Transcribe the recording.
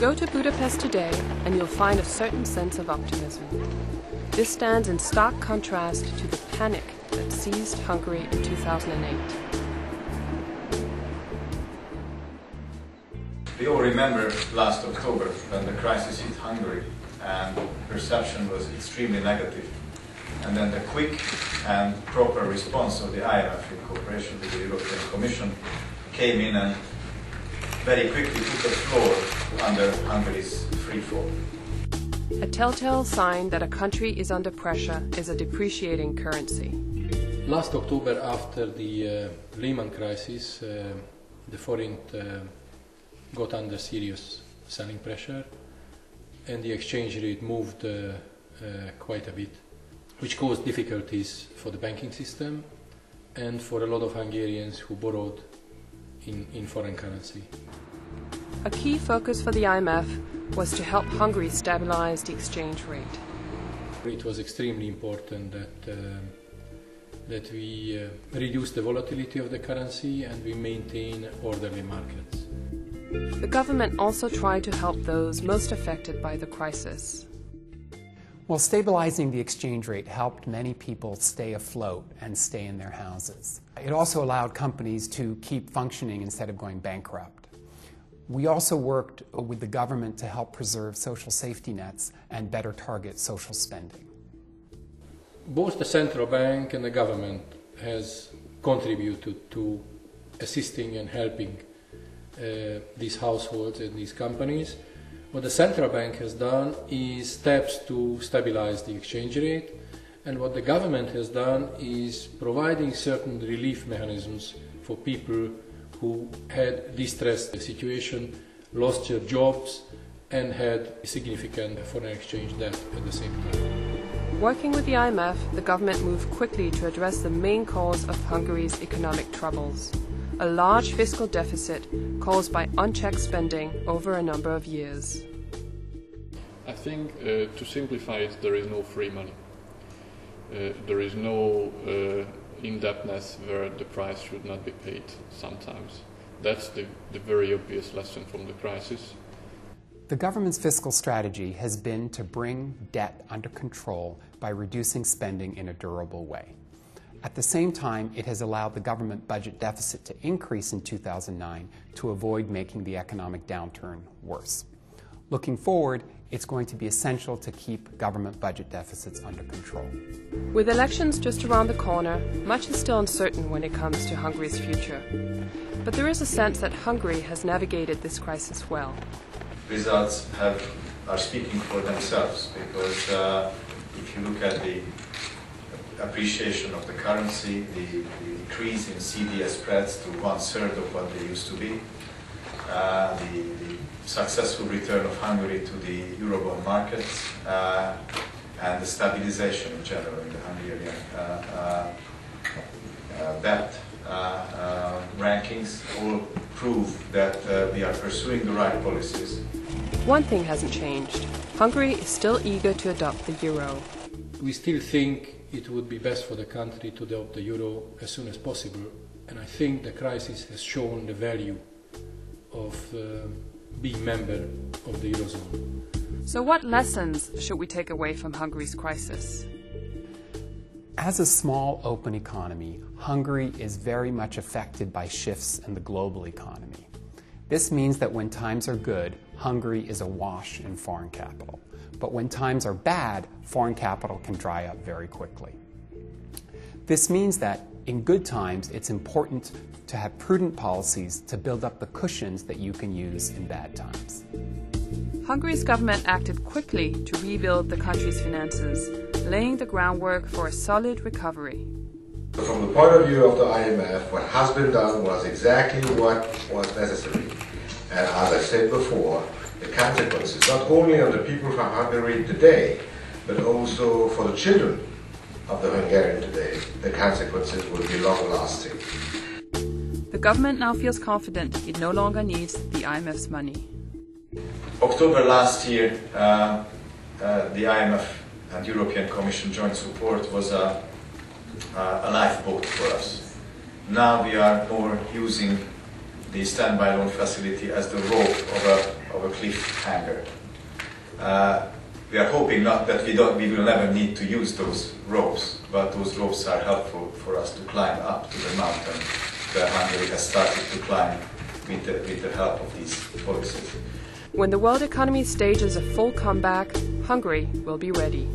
Go to Budapest today and you'll find a certain sense of optimism. This stands in stark contrast to the panic that seized Hungary in 2008. We all remember last October when the crisis hit Hungary and perception was extremely negative. And then the quick and proper response of the IMF in cooperation with the European Commission came in and very quickly took the floor under Hungary's free fall. A telltale sign that a country is under pressure is a depreciating currency. Last October, after the Lehman crisis, the forint got under serious selling pressure and the exchange rate moved quite a bit, which caused difficulties for the banking system and for a lot of Hungarians who borrowed in foreign currency. A key focus for the IMF was to help Hungary stabilize the exchange rate. It was extremely important that we reduce the volatility of the currency and we maintain orderly markets. The government also tried to help those most affected by the crisis. Well, stabilizing the exchange rate helped many people stay afloat and stay in their houses. It also allowed companies to keep functioning instead of going bankrupt. We also worked with the government to help preserve social safety nets and better target social spending. Both the central bank and the government has contributed to assisting and helping these households and these companies. What the central bank has done is steps to stabilize the exchange rate, and what the government has done is providing certain relief mechanisms for people who had distressed situation, lost their jobs, and had significant foreign exchange debt at the same time. Working with the IMF, the government moved quickly to address the main cause of Hungary's economic troubles, a large fiscal deficit caused by unchecked spending over a number of years. I think, to simplify it, there is no free money. There is no indebtedness where the price should not be paid sometimes. That's the very obvious lesson from the crisis. The government's fiscal strategy has been to bring debt under control by reducing spending in a durable way. At the same time, it has allowed the government budget deficit to increase in 2009 to avoid making the economic downturn worse. Looking forward, it's going to be essential to keep government budget deficits under control. With elections just around the corner, much is still uncertain when it comes to Hungary's future. But there is a sense that Hungary has navigated this crisis well. Results are speaking for themselves, because if you look at the appreciation of the currency, the increase in CDS spreads to 1/3 of what they used to be, the successful return of Hungary to the Eurobond markets, and the stabilization in general in the Hungarian debt rankings all prove that we are pursuing the right policies. One thing hasn't changed. Hungary is still eager to adopt the euro. We still think it would be best for the country to adopt the euro as soon as possible, and I think the crisis has shown the value of being member of the Eurozone. So what lessons should we take away from Hungary's crisis? As a small, open economy, Hungary is very much affected by shifts in the global economy. This means that when times are good, Hungary is awash in foreign capital. But when times are bad, foreign capital can dry up very quickly. This means that in good times, it's important to have prudent policies to build up the cushions that you can use in bad times. Hungary's government acted quickly to rebuild the country's finances, laying the groundwork for a solid recovery. From the point of view of the IMF, what has been done was exactly what was necessary. And as I said before, the consequences, not only on the people from Hungary today, but also for the children of the Hungarian today, the consequences will be long-lasting. The government now feels confident it no longer needs the IMF's money. October last year, the IMF and European Commission joint support was a lifeboat for us. Now we are more using the standby loan facility as the rope of a cliffhanger. We are hoping not that we will never need to use those ropes, but those ropes are helpful for us to climb up to the mountain where Hungary has started to climb with the help of these policies. When the world economy stages a full comeback, Hungary will be ready.